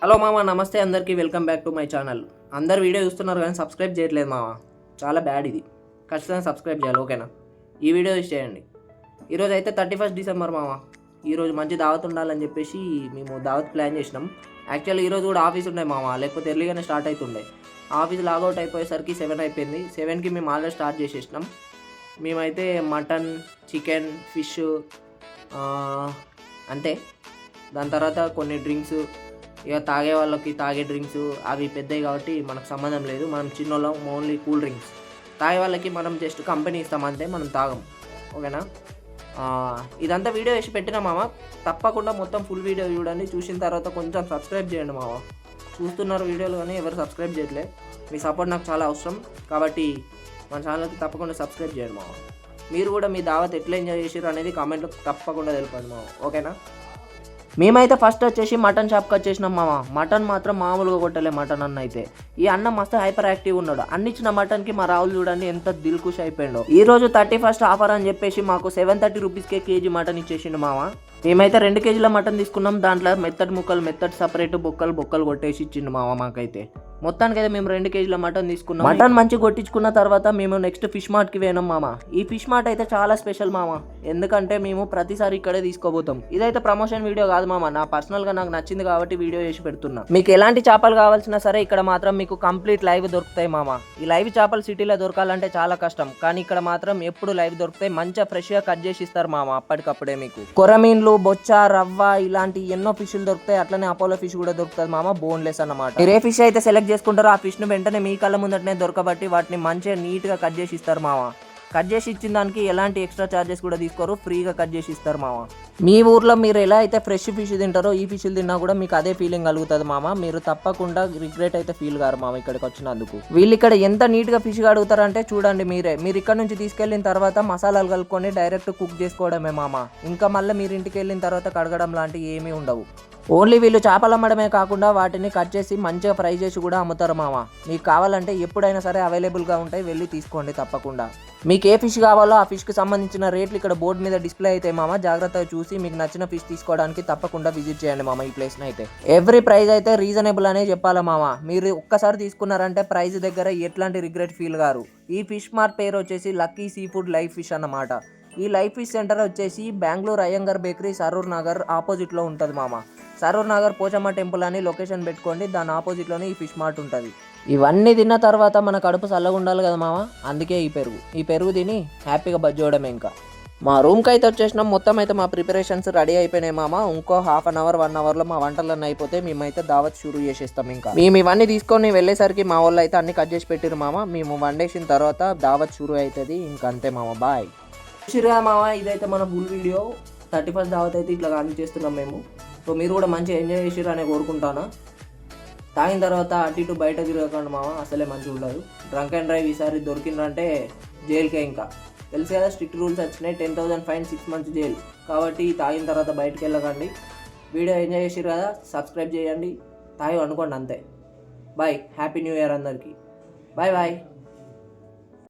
Hello మామ, నమస్తే అందరికీ. Welcome back to my channel. అందరు వీడియో చూస్తున్నారు కానీ సబ్స్క్రైబ్ చేయట్లేదు మామ. చాలా బ్యాడ్ ఇది. ఖచ్చితంగా సబ్స్క్రైబ్ చేయాలి, ఓకేనా? ఈ వీడియో యూస్ చేయండి. ఈరోజు అయితే 31 డిసెంబర్ మామ. ఈరోజు మంచి దావత్ ఉండాలని చెప్పేసి మేము దావత్ ప్లాన్ చేసినాం. యాక్చువల్లీ ఈరోజు కూడా ఆఫీస్ ఉండే మామ, లేకపోతే ఎర్లీగానే స్టార్ట్ అవుతుండే. ఆఫీస్ లాగౌట్ అయిపోయేసరికి 7 అయిపోయింది. 7కి మేము ఆల్రెడీ స్టార్ట్ చేసేసినాం. మేమైతే మటన్, చికెన్, ఫిష్ అంతే. దాని తర్వాత కొన్ని డ్రింక్స్, ఇక తాగే వాళ్ళకి తాగే డ్రింక్స్ అవి పెద్దవి కాబట్టి మనకు సంబంధం లేదు. మనం చిన్నోళ్ళం, ఓన్లీ కూల్ డ్రింక్స్. తాగే వాళ్ళకి మనం జస్ట్ కంపెనీ ఇస్తాం అంతే, మనం తాగం, ఓకేనా? ఇదంతా వీడియో వేసి పెట్టినా మామ. తప్పకుండా మొత్తం ఫుల్ వీడియో చూడండి. చూసిన తర్వాత కొంచెం సబ్స్క్రైబ్ చేయండి మామ. చూస్తున్నారు వీడియోలు కానీ ఎవరు సబ్స్క్రైబ్ చేయట్లే. మీ సపోర్ట్ నాకు చాలా అవసరం కాబట్టి మన ఛానల్కి తప్పకుండా సబ్స్క్రైబ్ చేయండి మామ. మీరు కూడా మీ దావత్ ఎట్లా ఎంజాయ్ చేసారు అనేది కామెంట్లో తప్పకుండా తెలపండి మామ, ఓకేనా? మేమైతే ఫస్ట్ వచ్చేసి మటన్ షాప్కి వచ్చేసినాం మామ. మటన్ మాత్రం మామూలుగా కొట్టలే మటన్ అన్న అయితే. ఈ అన్న మస్తు హైపర్ యాక్టివ్ ఉన్నాడు. అన్నిచ్చిన మటన్కి మా రాహుల్ చూడండి ఎంత దిల్కుష్ అయిపోయాడో. ఈ రోజు 31st ఆఫర్ అని చెప్పేసి మాకు 730 రూపీస్కే కేజీ మటన్ ఇచ్చేసిండు మామ. మేమైతే 2 కేజీల మటన్ తీసుకున్నాం. దాంట్లో మెత్తటి ముక్కలు మెత్తటి సపరేట్, బొక్కలు కొట్టేసి ఇచ్చిండు మామ మాకైతే. మొత్తానికి అయితే మేము 2 కేజీల మటన్ తీసుకున్నాం. మటన్ మంచిగా కొట్టించుకున్న తర్వాత మేము నెక్స్ట్ ఫిష్ మార్ట్కి పోయినాం మామ. ఈ ఫిష్ మార్ట్ అయితే చాలా స్పెషల్ మామ, ఎందుకంటే మేము ప్రతిసారి ఇక్కడే తీసుకోబోతాం. ఇదైతే ప్రమోషన్ వీడియో కాదు మామ, నా పర్సనల్గా నాకు నచ్చింది కాబట్టి వీడియో చేసి పెడుతున్నా. మీకు ఎలాంటి చేపలు కావాల్సినా సరే ఇక్కడ మాత్రం మీకు కంప్లీట్ లైవ్ దొరుకుతాయి మామ. ఈ లైవ్ చేపలు సిటీలో దొరకాలంటే చాలా కష్టం, కానీ ఇక్కడ మాత్రం ఎప్పుడు లైవ్ దొరుకుతాయి. మంచిగా ఫ్రెష్గా కట్ చేసి ఇస్తారు మామ అప్పటికప్పుడే. మీకు కొరమీన్లు, బొచ్చ, రవ్వ ఇలాంటి ఎన్నో ఫిష్లు దొరుకుతాయి. అట్లనే అపోలో ఫిష్ కూడా దొరుకుతుంది మామ, బోన్లెస్ అన్నమాట. మీరు ఏ ఫిష్ అయితే సెలెక్ట్ చేసుకుంటారో ఆ ఫిష్ను వెంటనే మీ కళ్ళ ముందటనే దొరకబట్టి వాటిని మంచిగా నీట్గా కట్ చేసి ఇస్తారు మామ. కట్ చేసి ఇచ్చిన దానికి ఎలాంటి ఎక్స్ట్రా ఛార్జెస్ కూడా తీసుకోరు, ఫ్రీగా కట్ చేసి ఇస్తారు మామ. మీ ఊర్లో మీరు ఎలా అయితే ఫ్రెష్ ఫిష్ తింటారో ఈ ఫిష్లు తిన్నా కూడా మీకు అదే ఫీలింగ్ కలుగుతుంది మామ. మీరు తప్పకుండా రిగ్రెట్ అయితే ఫీల్ కారు మామ ఇక్కడికి వచ్చినందుకు. వీళ్ళు ఇక్కడ ఎంత నీట్గా ఫిష్ అడుగుతారంటే చూడండి మీరే. మీరు ఇక్కడ నుంచి తీసుకెళ్ళిన తర్వాత మసాలాలు కలుపుకొని డైరెక్ట్ కుక్ చేసుకోవడమే మామ. ఇంకా మళ్ళీ మీరు ఇంటికి వెళ్ళిన తర్వాత కడగడం లాంటివి ఏమీ ఉండవు. ఓన్లీ వీళ్ళు చేపలు అమ్మడమే కాకుండా వాటిని కట్ చేసి మంచిగా ఫ్రై చేసి కూడా అమ్ముతారు మామ. మీకు కావాలంటే ఎప్పుడైనా సరే అవైలబుల్గా ఉంటాయి, వెళ్ళి తీసుకోండి తప్పకుండా. మీకు ఏ ఫిష్ కావాలో ఆ ఫిష్కి సంబంధించిన రేట్లు ఇక్కడ బోర్డు మీద డిస్ప్లే అవుతాయి మామ. జాగ్రత్తగా చూసి మీకు నచ్చిన ఫిష్ తీసుకోవడానికి తప్పకుండా విజిట్ చేయండి మామ ఈ ప్లేస్ని అయితే. ఎవ్రీ ప్రైస్ అయితే రీజనబుల్ అనే చెప్పాలా మామ. మీరు ఒక్కసారి తీసుకున్నారంటే ప్రైస్ దగ్గర ఎట్లాంటి రిగ్రెట్ ఫీల్ గారు. ఈ ఫిష్ మార్ట్ పేరు వచ్చేసి lucky sea food live fish అన్నమాట. ఈ లైఫ్ ఫిష్ సెంటర్ వచ్చేసి బెంగళూరు అయ్యంగర్ బేకరీ సరూర్ నగర్ ఆపోజిట్లో ఉంటుంది మామ. సరూర్ నగర్ పోచమ్మ టెంపుల్ అని లొకేషన్ పెట్టుకోండి, దాని ఆపోజిట్లోనే ఈ ఫిష్ మార్ట్ ఉంటుంది. ఇవన్నీ తిన్న తర్వాత మన కడుపు చల్లగా ఉండాలి కదా మామ, అందుకే ఈ పెరుగు తిని హ్యాపీగా బజ్జోవడమే. ఇంకా మా రూమ్కి అయితే వచ్చేసినాం. మొత్తం అయితే మా ప్రిపరేషన్స్ రెడీ అయిపోయినాయి మామ. ఇంకో హాఫ్ అన్ అవర్ 1 అవర్లో మా వంటలన్నీ అయిపోతే మేమైతే దావత్ షురూ చేసేస్తాం. ఇంకా మేము ఇవన్నీ తీసుకొని వెళ్ళేసరికి మా వాళ్ళు అయితే అన్ని కట్ చేసి పెట్టిరు మామ. మేము వండేసిన తర్వాత దావత్ షురూ అవుతుంది. ఇంకా అంతే మామ, బాయ్. చూసిరుగా మామ, ఇదైతే మన ఫుల్ వీడియో. 31st దావత్ అయితే ఇట్లా కానీ చేస్తున్నాం మేము. సో మీరు కూడా మంచిగా ఎంజాయ్ చేసిరు అని కోరుకుంటాను. తాగిన తర్వాత అటు ఇటు బయట తిరగకండి మామ, అసలే మంచిగా ఉండదు. డ్రంక్ అండ్ డ్రైవ్ ఈసారి దొరికిందంటే జైలుకే. ఇంకా తెలుసు కదా, స్ట్రిక్ట్ రూల్స్ వచ్చినాయి. 10,000 ఫైన్, 6 months జైలు. కాబట్టి తాగిన తర్వాత బయటకు వెళ్ళకండి. వీడియో ఎంజాయ్ చేసిరు కదా, సబ్స్క్రైబ్ చేయండి, తాగి అనుకోండి అంతే. బాయ్. హ్యాపీ న్యూ ఇయర్ అందరికీ. Bye bye.